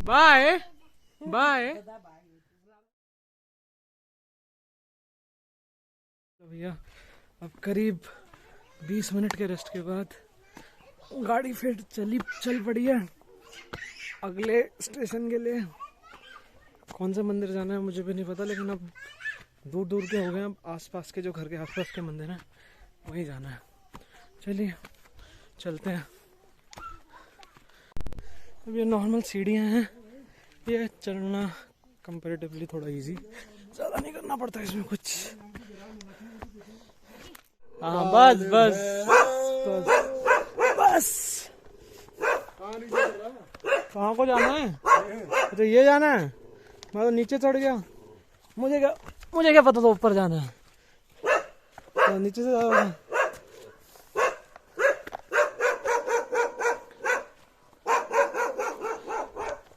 Bye bye. तो भैया अब करीब 20 मिनट के रेस्ट के बाद गाड़ी फिर चल पड़ी है अगले स्टेशन के लिए। कौन सा मंदिर जाना है मुझे भी नहीं पता, लेकिन अब दूर दूर के हो गए, अब आसपास के जो घर के आसपास के मंदिर हैं वहीं जाना है। चलिए चलते हैं। अब ये नॉर्मल सीढ़ियाँ हैं, ये चढ़ना कंपैरेटिवली थोड़ा इजी, ज़्यादा नहीं करना पड़ता इसमें कुछ। हाँ बस बस बस बस। कहाँ को जाना है? अच्छा ये जाना है, मैं तो नीचे चढ़ गया। मुझे क्या पता था ऊपर जाना है, तो नीचे से जाओ।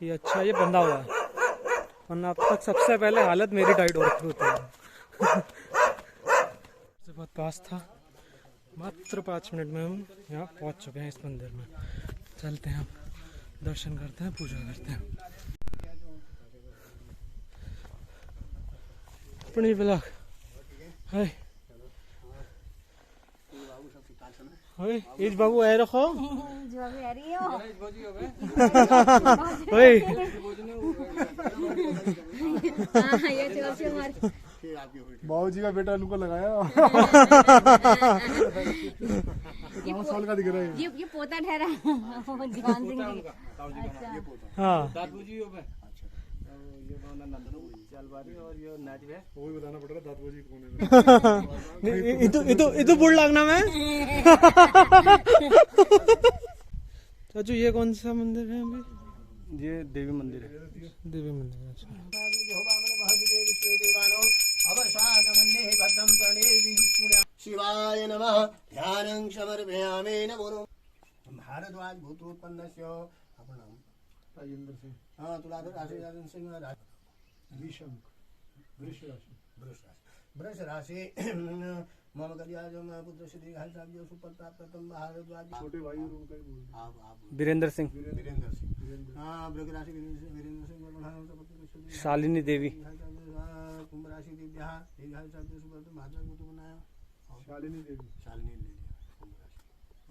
ये अच्छा ये बंधा हुआ है, वरना अब तक सबसे पहले हालत मेरी टाइट हो रखी होती है। बहुत पास था, मात्र 5 मिनट में हम यहाँ पहुँच चुके हैं इस मंदिर में। चलते हैं, दर्शन करते हैं, पूजा करते हैं। पुणी ब्लॉक हाय हाय इज बाबू आए रखो बाबू जी का बेटा उनको लगाया। साल का दिख रहा है, ये पोता ठहरा ध्यान सिंह। हाँ और ये नाच है वो भी बताना पड़ रहा दादू जी कौन है। इतो बुढ़ लगना मैं। चाचू ये कौन सा मंदिर है अभी? ये देवी मंदिर है। देवी मंदिर है, अच्छा। शिवाय नमः। ध्यानं समर्पयामि। नमो भारद्वाज भूतोत्पन्नस्य अपनं राजेंद्र सिंह। हाँ तुलाधर राशि सिंह वृष राशि मम कल्याजम पुत्र श्री हर्षाब्ज सुपत्राप्तम भारद्वाज। छोटे भाई और उनका ही बोल। वीरेंद्र सिंह। हाँ वृष राशि वीरेंद्र सिंह। शालिनी देवी। कुंभ राशि दिव्या माता को तो बनाया शालिनी देवी। शालिनी देवी कुंभ राशि।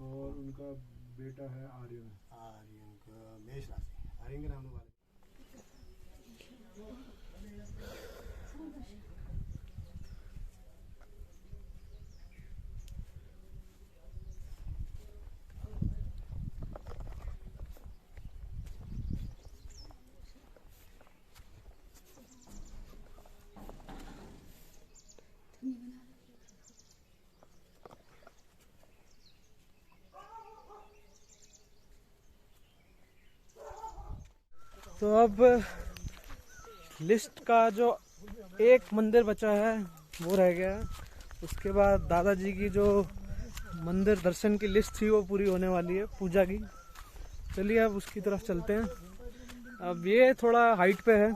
और उनका बेटा है आर्यन। आर्यन का मेष राशि। आर्यन के नाम वाले। तो अब लिस्ट का जो एक मंदिर बचा है वो रह गया है। उसके बाद दादाजी की जो मंदिर दर्शन की लिस्ट थी वो पूरी होने वाली है पूजा की। चलिए अब उसकी तरफ चलते हैं। अब ये थोड़ा हाइट पे है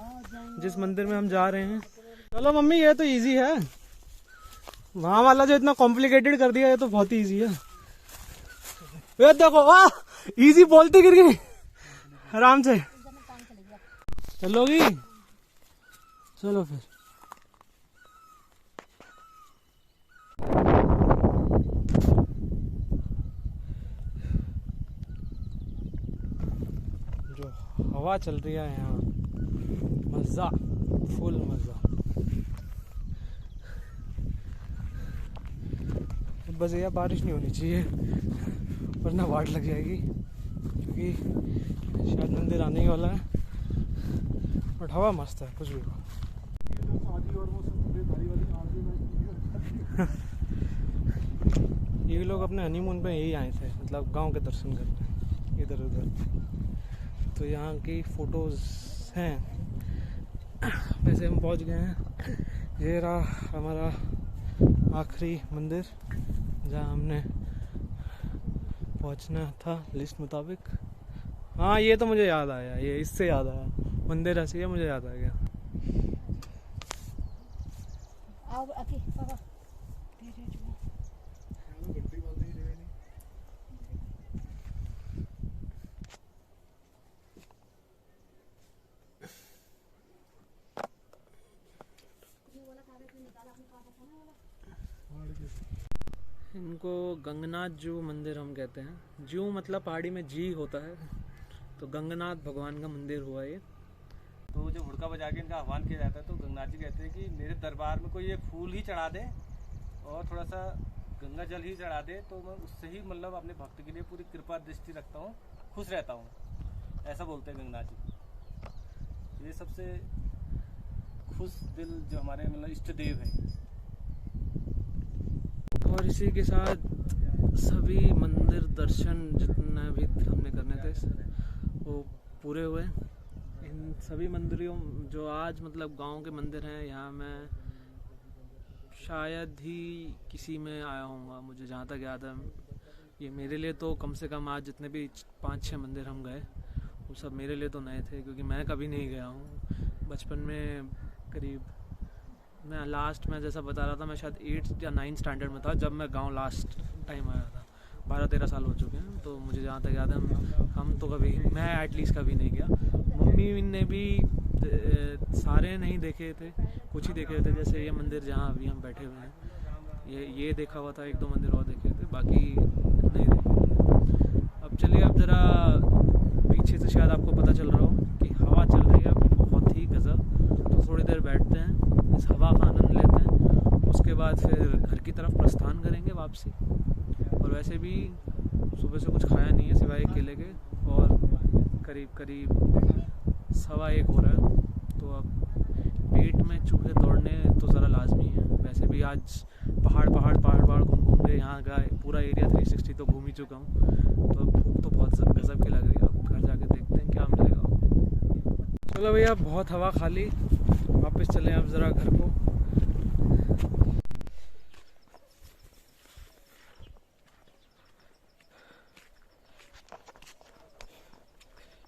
जिस मंदिर में हम जा रहे हैं। चलो मम्मी ये तो इजी है, वहाँ वाला जो इतना कॉम्प्लिकेटेड कर दिया ये तो बहुत ही इजी है। ये देखो वाह इजी बोलती गिर गई आराम से। चलोगी? चलो फिर। जो हवा चल रही है यहाँ, मजा, फुल मजा। बस यार बारिश नहीं होनी चाहिए वरना वाट लग जाएगी, क्योंकि शायद मंदिर आने ही वाला है। बट हवा मस्त है, कुछ भी हो। ये लोग अपने हनीमून पे यही आए थे, मतलब गांव के दर्शन करने इधर उधर। तो यहाँ की फोटोज हैं। वैसे हम पहुँच गए हैं। ये रहा हमारा आखिरी मंदिर जहाँ हमने पहुँचना था लिस्ट मुताबिक। हाँ ये तो मुझे याद आया, ये इससे याद आया, मंदिर ऐसी है मुझे याद आ गया। इनको गंगनाथ जीव मंदिर हम कहते हैं। जीव मतलब पहाड़ी में जी होता है, तो गंगनाथ भगवान का मंदिर हुआ ये। तो जब हुड़का बजा के इनका आह्वान किया जाता है तो गंगनाथ जी कहते हैं कि मेरे दरबार में कोई एक फूल ही चढ़ा दे और थोड़ा सा गंगा जल ही चढ़ा दे तो मैं उससे ही मतलब अपने भक्त के लिए पूरी कृपा दृष्टि रखता हूँ, खुश रहता हूँ, ऐसा बोलते हैं गंगनाथ जी। ये सबसे खुश दिल जो हमारे मतलब इष्ट देव हैं। और इसी के साथ सभी मंदिर दर्शन जितने भी हमने करने थे वो पूरे हुए। इन सभी मंदिरों जो आज मतलब गांव के मंदिर हैं, यहाँ मैं शायद ही किसी में आया हूँगा, मुझे जहाँ तक याद है। ये मेरे लिए तो कम से कम आज जितने भी 5-6 मंदिर हम गए वो सब मेरे लिए तो नए थे, क्योंकि मैं कभी नहीं गया हूँ। बचपन में करीब मैं लास्ट में जैसा बता रहा था, मैं शायद 8 या 9 स्टैंडर्ड में था जब मैं गांव लास्ट टाइम आया था। 12-13 साल हो चुके हैं, तो मुझे जहाँ तक याद है हम तो कभी, मैं एटलीस्ट कभी नहीं गया। मम्मी ने भी सारे नहीं देखे थे, कुछ ही देखे थे, जैसे ये मंदिर जहाँ अभी हम बैठे हुए हैं ये देखा हुआ था, 1-2 मंदिर और देखे थे, बाकी नहीं देखे। अब चलिए, अब ज़रा पीछे से शायद आपको पता चल रहा हो कि हवा चल रही है बहुत ही गज़ब। तो थोड़ी देर बैठते हैं, इस हवा का आनंद लेते हैं, उसके बाद फिर घर की तरफ प्रस्थान करेंगे वापसी। और वैसे भी सुबह से कुछ खाया नहीं है सिवाय केले के, और करीब 1:15 हो रहा है, तो अब पेट में चूहे दौड़ने तो ज़रा लाजमी है। वैसे भी आज पहाड़ घूम के यहाँ का पूरा एरिया 360 तो घूम ही चुका हूँ, तो अब भूख तो बहुत गजब की लग रही है। अब घर जाके देखते हैं क्या मिलेगा। चलो भैया, बहुत हवा खा ली, वापस चले अब ज़रा घर को।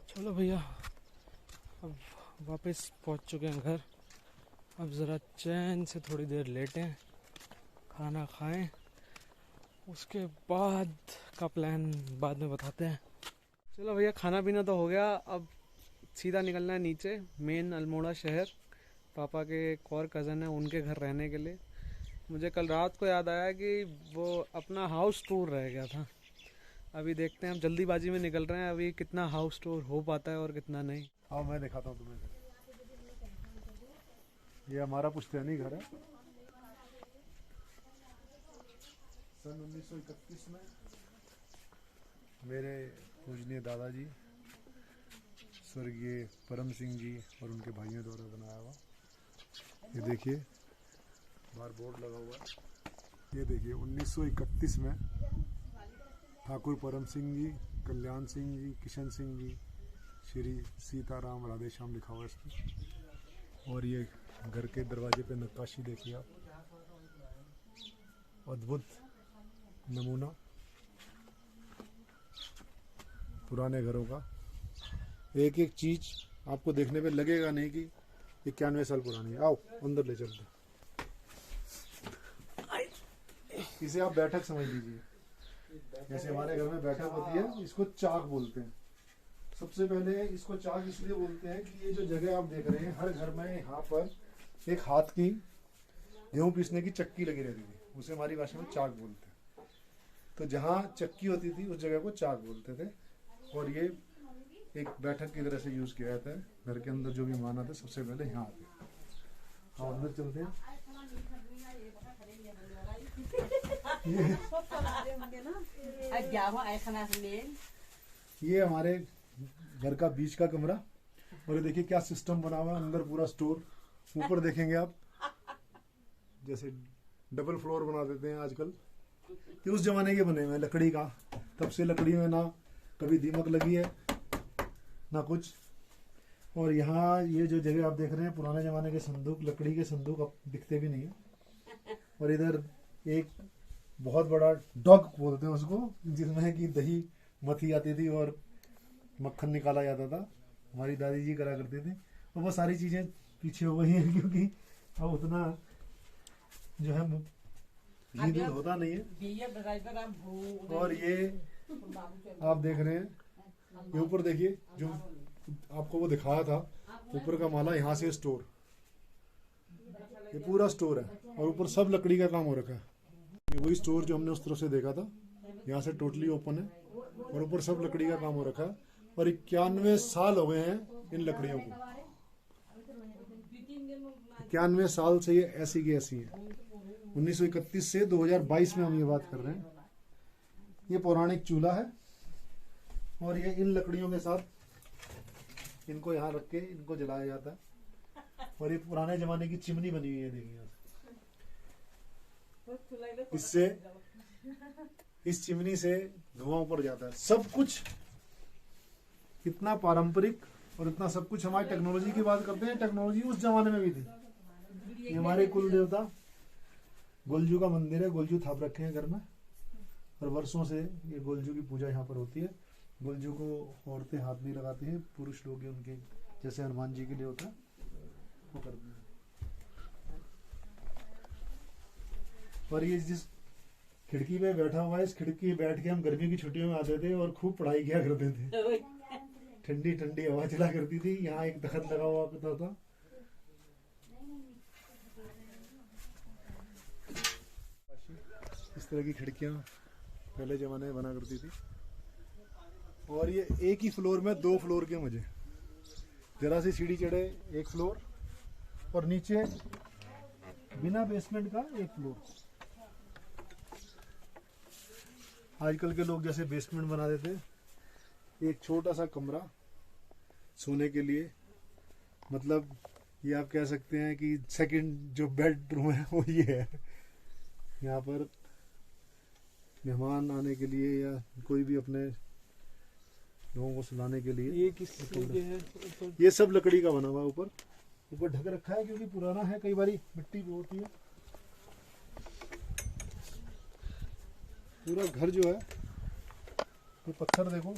चलो भैया, अब वापस पहुंच चुके हैं घर। अब ज़रा चैन से थोड़ी देर लेटें, खाना खाएं, उसके बाद का प्लान बाद में बताते हैं। चलो भैया, खाना पीना तो हो गया, अब सीधा निकलना है नीचे मेन अल्मोड़ा शहर, पापा के एक और कज़न है उनके घर रहने के लिए। मुझे कल रात को याद आया कि वो अपना हाउस टूर रह गया था। अभी देखते हैं, हम जल्दीबाजी में निकल रहे हैं, अभी कितना हाउस टूर हो पाता है और कितना नहीं। हाँ, मैं दिखाता हूँ तुम्हें। ये हमारा पुश्तैनी घर है। सन 1931 में मेरे पूजनीय दादाजी स्वर्गीय परम सिंह जी और उनके भाइयों द्वारा बनाया हुआ। ये देखिए, बाहर बोर्ड लगा हुआ है। ये देखिए, 1931 में ठाकुर परम सिंह जी, कल्याण सिंह जी, किशन सिंह जी, श्री सीताराम राधेश्याम लिखा हुआ है इस पर। और ये घर के दरवाजे पे नक्काशी देखिए आप, अद्भुत नमूना पुराने घरों का। एक एक चीज आपको देखने पे लगेगा नहीं कि 91 साल पुरानी है। आओ अंदर ले चलते। इसे आप बैठक समझ लीजिए, जैसे हमारे घर में बैठक होती है, इसको चाक बोलते हैं। सबसे पहले इसको चाक इसलिए बोलते हैं कि ये जो जगह आप देख रहे हैं, हर घर में यहाँ पर एक हाथ की गेहूं पीसने की चक्की लगी रहती थी, उसे हमारी भाषा में चाक बोलते हैं। तो जहाँ चक्की होती थी उस जगह को चाक बोलते थे, और ये एक बैठक की तरह से यूज किया जाता है। घर के अंदर जो भी मेहमान आते सबसे पहले यहाँ आते हैं। हाँ, अंदर चलते हैं। ये हमारे घर का बीच का कमरा, और ये देखिए क्या सिस्टम बना हुआ है, अंदर पूरा स्टोर। ऊपर देखेंगे आप, जैसे डबल फ्लोर बना देते हैं आजकल, ये उस जमाने के बने हुए हैं, लकड़ी का। तब से लकड़ी में ना कभी दीमक लगी है ना कुछ। और यहाँ ये जो जगह आप देख रहे हैं, पुराने जमाने के संदूक, लकड़ी के संदूक अब दिखते भी नहीं है। और इधर एक बहुत बड़ा डॉग बोलते हैं उसको, जिसमें कि दही मथी आती थी और मक्खन निकाला जाता था, हमारी दादी जी करा करते थे। और वो सारी चीजें पीछे हो गई हैं, क्योंकि अब उतना जो है घी दूध होता नहीं है। और ये आप देख रहे हैं, ये ऊपर देखिए, जो आपको वो दिखाया था ऊपर का माला, यहाँ से स्टोर, ये पूरा स्टोर है और ऊपर सब लकड़ी का काम हो रखा है। ये वही स्टोर जो हमने उस तरफ से देखा था, यहाँ से टोटली ओपन है और ऊपर सब लकड़ी का काम हो रखा है। और 91 साल हो गए हैं इन लकड़ियों को, 91 साल से ये ऐसी की ऐसी है। 1931 से 2022 में हम ये बात कर रहे हैं। ये पौराणिक चूल्हा है और ये इन लकड़ियों के साथ इनको यहाँ रख के इनको जलाया जाता है। और ये पुराने जमाने की चिमनी बनी हुई है, देखिए यहाँ से। इससे इस चिमनी से धुआं ऊपर जाता है। सब कुछ इतना पारंपरिक और इतना सब कुछ। हमारी टेक्नोलॉजी की बात करते हैं, टेक्नोलॉजी उस जमाने में भी थी। ये हमारे कुल देवता गोलजू का मंदिर है, गोलजू थाप रखे हैं घर में और वर्षों से ये गोलजू की पूजा यहाँ पर होती है। गोलजू को औरतें हाथ नहीं लगाती हैं, पुरुष लोग उनके जैसे हनुमान जी के लिए होता है वो करते हैं। और ये जिस खिड़की पे बैठा हुआ है, इस खिड़की पे बैठ के हम गर्मी की छुट्टियों में आते थे और खूब पढ़ाई किया करते थे। ठंडी ठंडी हवा चला करती थी, यहाँ एक तखत लगा हुआ करता था। इस तरह की खिड़कियां पहले जमाने में बना करती थी। और ये एक ही फ्लोर में 2 फ्लोर के मजे। जरा सी सीढ़ी चढ़े 1 फ्लोर और नीचे बिना बेसमेंट का 1 फ्लोर। आजकल के लोग जैसे बेसमेंट बना देते, एक छोटा सा कमरा सोने के लिए, मतलब ये आप कह सकते हैं कि सेकंड जो बेडरूम है वो ये है। यहाँ पर मेहमान आने के लिए या कोई भी अपने लोगों को सुलाने के लिए। ये किस तरीके है? ये सब लकड़ी का बना हुआ है। ऊपर ढक रखा है क्योंकि पुराना है, कई बारी मिट्टी होती है। पूरा घर जो है ये पत्थर देखो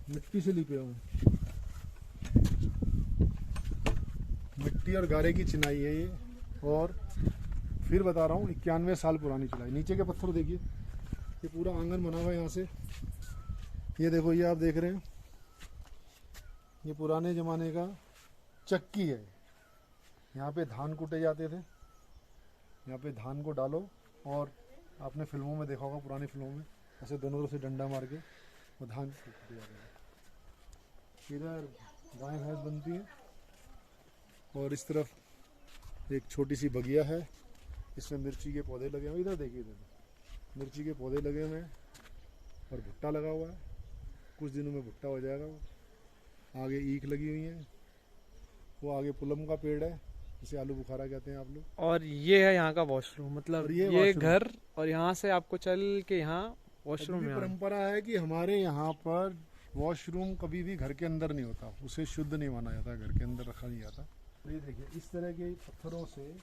मिट्टी से लिपे हुए हैं। मिट्टी और गारे की चिनाई है ये। और फिर बता रहा हूँ 91 साल पुरानी चिनाई। नीचे के पत्थर देखिए, ये पूरा आंगन बना हुआ है यहाँ से। ये देखो, ये आप देख रहे हैं, ये पुराने ज़माने का चक्की है। यहाँ पे धान कूटे जाते थे। यहाँ पे धान को डालो और आपने फिल्मों में देखा होगा, पुरानी फिल्मों में ऐसे दोनों तरफ से डंडा मार के वो धान कूटे जाते थे। इधर गाय भैंस बनती है और इस तरफ एक छोटी सी बगिया है, इसमें मिर्ची के पौधे लगे हुए। इधर देखिए, इधर मिर्ची के पौधे लगे हुए हैं और भुट्टा लगा हुआ है। कुछ दिनों में भुट्टा हो जाएगा। वो आगे ईख लगी हुई है, वो आगे पुलम का पेड़ है जिसे आलू बुखारा कहते हैं आप लोग। और ये है यहाँ का वॉशरूम, मतलब और ये वॉशरूम। घर, और यहाँ से आपको चल के यहाँ वॉशरूम अभी भी है। परंपरा है कि हमारे यहाँ पर वॉशरूम कभी भी घर के अंदर नहीं होता, उसे शुद्ध नहीं माना जाता, घर के अंदर रखा नहीं जाता। तो ये देखिए, इस तरह के पत्थरों से,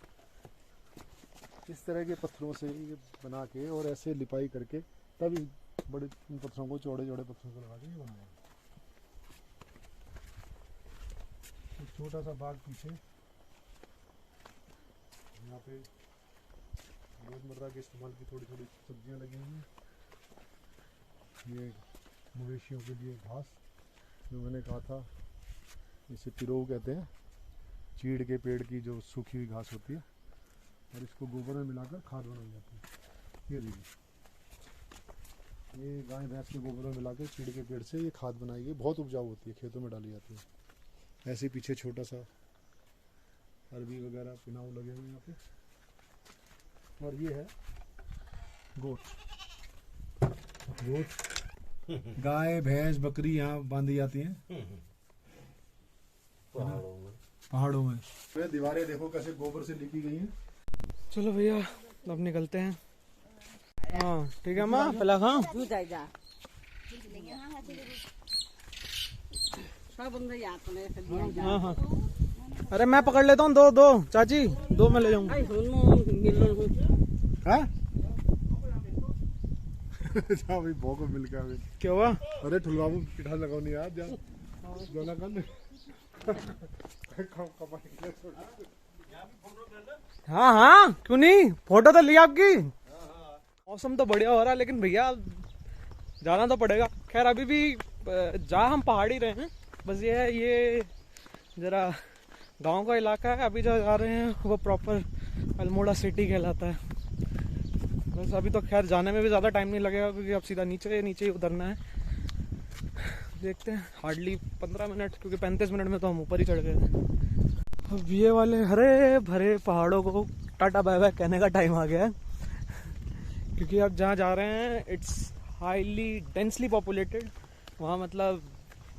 इस तरह के पत्थरों से ये बना के और ऐसे लिपाई करके तभी बड़े इन पत्थरों को, चौड़े चौड़े पत्थरों को लगा के ये बनाया। एक छोटा सा बाग पीछे, यहाँ पे रोजमर्रा के इस्तेमाल की थोड़ी थोड़ी सब्जियां लगी हुई हैं। ये मवेशियों के लिए घास, जो मैंने कहा था इसे पिरोव कहते हैं, चीड़ के पेड़ की जो सूखी हुई घास होती है, और इसको गोबर में मिलाकर खाद बनाई जाती है। ये देखिए, ये गाय भैंस के गोबर में मिलाकर चीड़ के पेड़ से ये खाद बनाई है, बहुत उपजाऊ होती है, खेतों में डाली जाती है। ऐसे पीछे छोटा सा अरबी वगैरह पिनाव लगे हुए हैं यहाँ पे। और ये है गोट, गाय भैंस बकरी यहाँ बांधी जाती हैं पहाड़ों में। दीवारें देखो कैसे गोबर से लिपी गई हैं। चलो भैया अब निकलते हैं। हाँ ठीक है माँ, पहला खाओ। हाँ हाँ, अरे मैं पकड़ लेता हूँ। दो चाची, 2 मैं ले जाऊंगा। जा भाई, बहु को मिल गया। क्या हुआ? अरे ठुलबाबू पिठा लगाओ नहीं यार, जा जोना कर। हाँ हाँ, क्यों नहीं, फोटो तो लिया आपकी। मौसम तो बढ़िया हो रहा है, लेकिन भैया जाना तो पड़ेगा। खैर अभी भी जहाँ हम पहाड़ी रहे हैं, बस ये जरा गांव का इलाका है। अभी जो जा रहे हैं वो प्रॉपर अल्मोड़ा सिटी कहलाता है। बस अभी तो खैर जाने में भी ज़्यादा टाइम नहीं लगेगा क्योंकि अब सीधा नीचे ही उतरना है। देखते हैं, हार्डली 15 मिनट, क्योंकि 35 मिनट में तो हम ऊपर ही चढ़ गए थे। अब ये वाले हरे भरे पहाड़ों को टाटा बाय बाय कहने का टाइम आ गया है, क्योंकि अब जहाँ जा रहे हैं इट्स हाईली डेंसली पॉपुलेटेड। वहाँ मतलब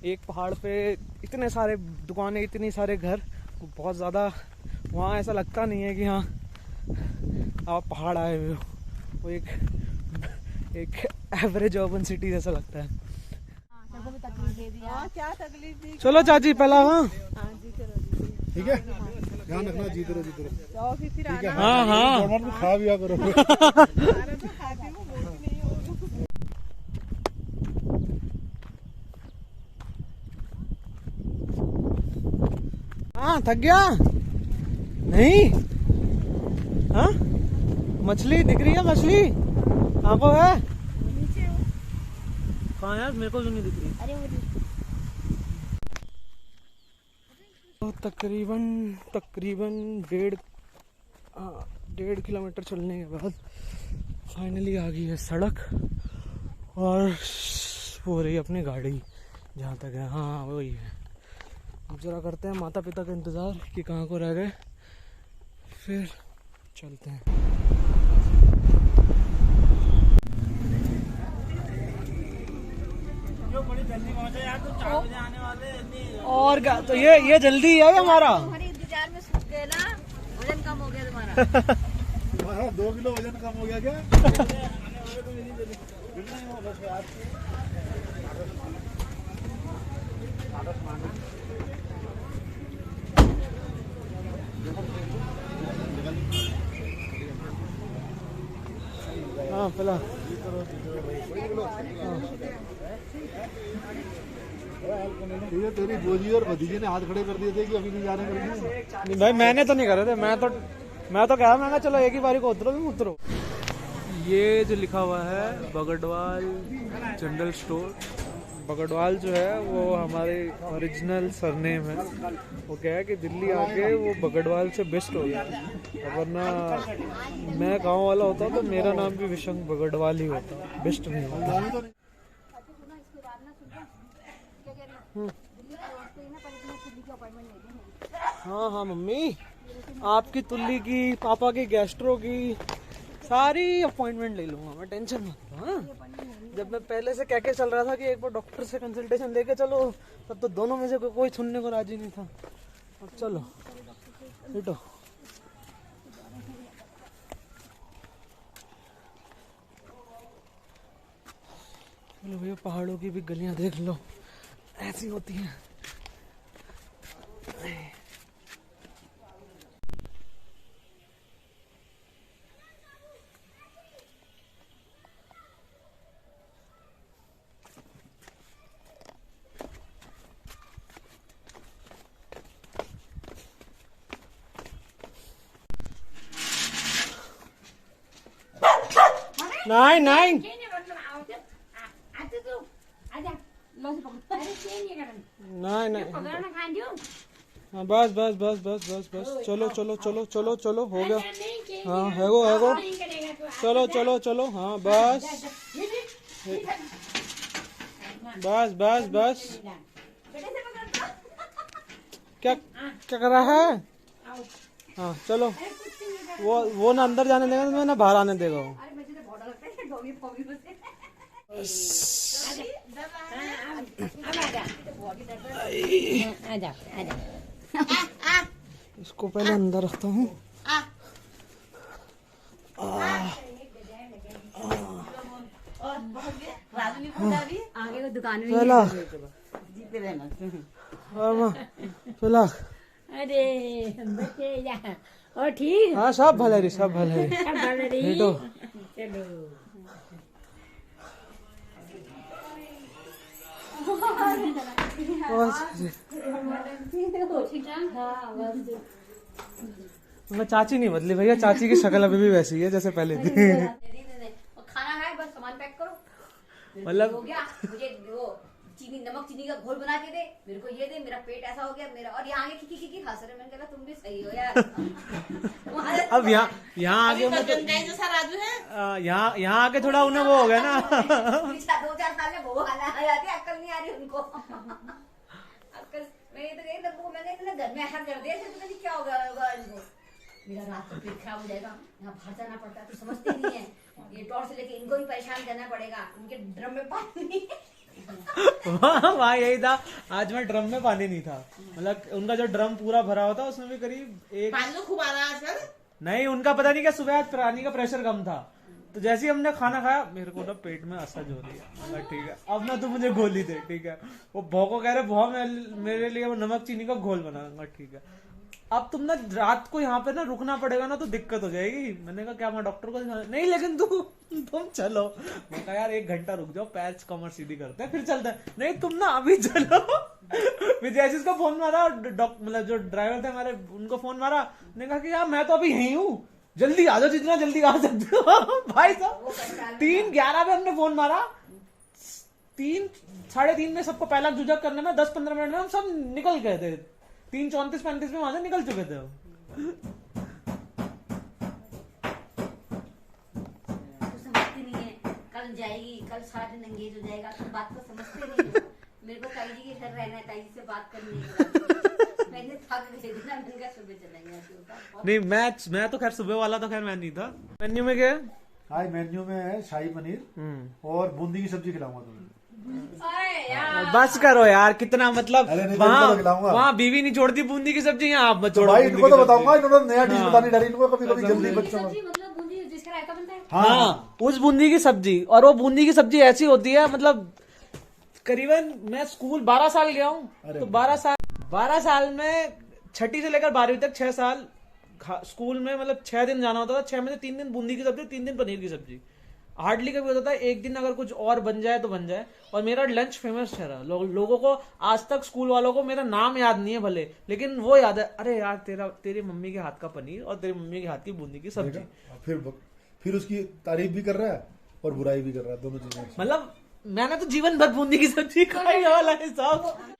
एक पहाड़ पे इतने सारे दुकानें, इतने सारे घर, बहुत ज़्यादा। वहाँ ऐसा लगता नहीं है कि हाँ आप पहाड़ आए हुए हो, वो एक एवरेज अर्बन सिटी जैसा लगता है। क्या तकलीफ दी? चलो चाची पहला। हाँ ठीक है, ध्यान रखना, जीते रहो जीते रहो। फिर ठीक है, हाँ हाँ तुम खा भी करो। आना तो खाती हूँ, बोलती नहीं हूँ। हाँ थक गया नहीं? हाँ मछली दिख रही है? मछली कहाँ पर है? कहाँ है? मेरे को भी नहीं दिख रही। तो तकरीबन 1.5 किलोमीटर चलने के बाद फाइनली आ गई है सड़क, और हो रही है अपनी गाड़ी जहाँ तक है। हाँ वही है। अब जरा करते हैं माता पिता का इंतज़ार कि कहाँ को रह गए, फिर चलते हैं। और क्या, तो ये जल्दी है हमारा। हमारे इंतजार में सूख गए ना, वजन कम हो गया तुम्हारा। तुम्हारा 2 किलो वजन कम हो गया क्या? हाँ पहला ये तेरी बोझी और भतीजे ने हाथ खड़े कर दिए थे कि अभी नहीं जा रहे करके। नहीं भाई, मैंने तो नहीं करे थे। मैं तो कह रहा, मैं चलो एक ही बारी को उतरो भी उतरो। ये जो लिखा हुआ है बगड़वाल जनरल स्टोर, बगड़वाल जो है वो हमारे ओरिजिनल सरनेम है। वो क्या है कि दिल्ली आके वो बगड़वाल से बेस्ट हो गया, वरना मैं गांव वाला होता तो मेरा नाम भी विशंक बगड़वाल ही होता, बेस्ट नहीं होता। हाँ हाँ मम्मी, आपकी तुल्ली की, पापा की गैस्ट्रो की सारी अपॉइंटमेंट ले लूंगा मैं, टेंशन मत लो। हाँ जब मैं पहले से कह के चल रहा था कि एक बार डॉक्टर से कंसल्टेशन लेके चलो, तब तो दोनों में से कोई सुनने को राजी नहीं था। अब चलो बेटो। चलो भैया, पहाड़ों की भी गलियां देख लो, ऐसी होती हैं। नहीं नहीं नहीं नहीं, हाँ बस बस बस बस बस बस, चलो चलो चलो चलो चलो, हो गया। हाँ है वो, चलो चलो चलो, हाँ बस बस बस बस। क्या क्या कर रहा है? हाँ चलो, वो ना अंदर जाने देगा तो ना बाहर आने देगा वो। इसको पहले अंदर रखता हूँ। आगे वो दुकान में पहला पहला। अरे बच्चे जा, और ठीक। हाँ सब भले, सब भले। चलो मैं चाची नहीं बदली भैया, चाची की शक्ल अभी भी वैसी है जैसे पहले थी। खाना है, बस सामान पैक करो। मतलब हो गया, मुझे वो चीनी नमक चीनी का घोल बना के दे, मेरे को ये दे, मेरा पेट ऐसा हो गया मेरा, और यहाँ आगे खिकी हंस रहे। मैंने कहा तुम भी सही हो यार। अब यहाँ आगे अभी कजन गाय जैसा राजू है। यहाँ आके थोड़ा उन्हें वो हो गया ना। 2-4 साल में वो हाल आ जाती है, अक्ल नहीं आ रही उनको। अक्ल मैं तो गई तब मैंने इतना घर में ऐसा कर दिया, पता नहीं क्या होगा इनको। मेरा रात को पेट खराब हो जाएगा, यहाँ बाहर जाना पड़ता है, तो समझते नहीं है। ये टॉर्च लेके इनको भी परेशान करना पड़ेगा, उनके ड्रम में पानी। वहाँ यही था, आज मैं ड्रम में पानी नहीं था, मतलब उनका जो ड्रम पूरा भरा होता उसमें भी करीब एक पानी तो खूब आ रहा है आजकल। नहीं, उनका पता नहीं क्या सुबह आज पानी का प्रेशर कम था, तो जैसे ही हमने खाना खाया मेरे को ना पेट में असहज हो रही है। मैं ठीक है अब ना तू मुझे गोली दे, ठीक है। वो भौ कह रहे भौ मेरे लिए वो नमक चीनी का घोल बना, ठीक है। अब तुम ना रात को यहाँ पे ना रुकना पड़ेगा ना, तो दिक्कत हो जाएगी। मैंने कहा क्या मैं डॉक्टर को दिखाना? नहीं लेकिन तुम चलो। मैं कहा यार 1 घंटा रुक जाओ, पैच कमर सीधी करते हैं फिर चलते हैं। नहीं तुम ना अभी चलो। फिर जैसे उसको फोन मारा, मतलब जो ड्राइवर थे हमारे, उनको फोन मारा, ने कहा कि यार मैं तो अभी यही हूँ, जल्दी आ जाओ, जितना जल्दी आ सकते हो। भाई साहब 3:11 पे हमने फोन मारा, 3 साढ़े 3 में सबको पहला जुझक करने में 10-15 मिनट में हम सब निकल गए थे। 3:34-35 में वहां से निकल चुके थे। तो समझती नहीं है, कल जाएगी, कल सारा दिन एंगेज हो जाएगा, तुम बात को समझते नहीं हो। मेरे को ताई जी के घर रहना है, ताई जी से बात करनी है। मैंने थक गई थी ना, मैंने कहा सुबह चलेंगे। नहीं मैं तो खैर सुबह वाला तो खैर मैं नहीं था। मेन्यू में क्या है? आज मेन्यू में है शाही पनीर और बूंदी की सब्जी खिलाऊंगा तुम्हें। बस करो यार, कितना मतलब अरे नहीं, तो खिलाऊंगा। वहाँ बीवी नहीं छोड़ती बूंदी की सब्जी, यहाँ आप मत तो छोड़ो। भाई बूंदी इनको की तो सब्जी। बताऊंगा, इन्होंने नया डिश बतानी डाली, इनको कभी कभी जल्दी बच्चों में। मतलब बूंदी जिसका रायता बनता है। हाँ उस बूंदी की सब्जी, और वो बूंदी की सब्जी ऐसी होती है, मतलब करीबन मैं स्कूल 12 साल गया हूँ, तो 12 साल में 6ठी से लेकर 12वीं तक 6 साल स्कूल में, मतलब 6 दिन जाना होता था, 6 में से 3 दिन बूंदी की सब्जी, 3 दिन पनीर की सब्जी। हार्डली कभी होता था एक दिन अगर कुछ और बन जाए तो बन जाए। और मेरा लंच फेमस ठहरा, लोगों को आज तक, स्कूल वालों को मेरा नाम याद नहीं है भले, लेकिन वो याद है, अरे यार तेरी मम्मी के हाथ का पनीर और तेरी मम्मी के हाथ की बूंदी की सब्जी। फिर उसकी तारीफ भी कर रहा है और बुराई भी कर रहा है, दोनों चीजें। मतलब मैंने तो जीवन भर बूंदी की सब्जी खाई वाला है साहब।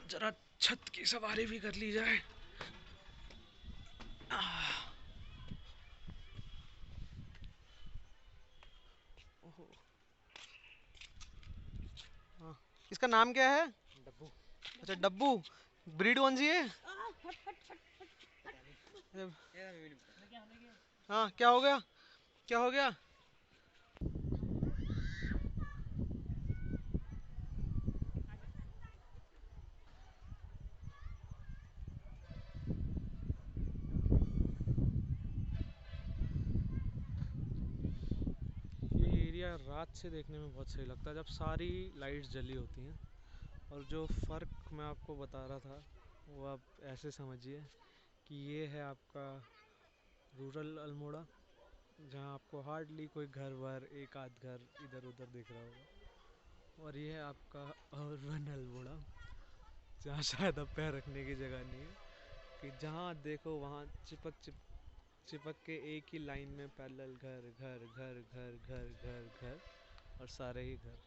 जरा छत की सवारी भी कर ली जाए। इसका नाम क्या है? डब्बू। अच्छा डब्बू, ब्रीड कौन सी है? हाँ क्या हो गया, क्या हो गया? ये एरिया रात से देखने में बहुत सही लगता है, जब सारी लाइट्स जली होती हैं। और जो फ़र्क मैं आपको बता रहा था वो आप ऐसे समझिए कि ये है आपका रूरल अल्मोड़ा, जहाँ आपको हार्डली कोई घर वर, एक आध घर इधर उधर दिख रहा होगा। और ये है आपका अर्बन अल्मोड़ा, जहाँ शायद अब पैर रखने की जगह नहीं है, कि जहाँ देखो वहाँ चिपक के एक ही लाइन में पैरेलल घर घर घर घर घर घर घर और सारे ही घर।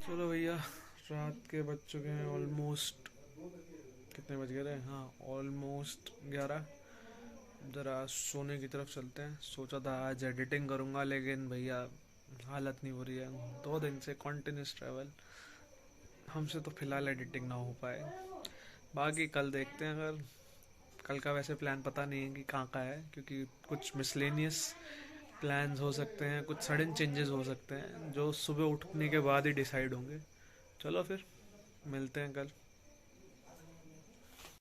चलो भैया, रात के बज चुके हैं ऑलमोस्ट, कितने बज गए? हाँ ऑलमोस्ट 11। ज़रा सोने की तरफ चलते हैं। सोचा था आज एडिटिंग करूँगा, लेकिन भैया हालत नहीं हो रही है। 2 दिन से कॉन्टिन्यूस ट्रैवल, हमसे तो फ़िलहाल एडिटिंग ना हो पाए। बाकी कल देखते हैं। अगर कल का वैसे प्लान पता नहीं है कि कहाँ का है, क्योंकि कुछ मिसलेनियस प्लान्स हो सकते हैं, कुछ सडन चेंजेस हो सकते हैं, जो सुबह उठने के बाद ही डिसाइड होंगे। चलो फिर मिलते हैं कल।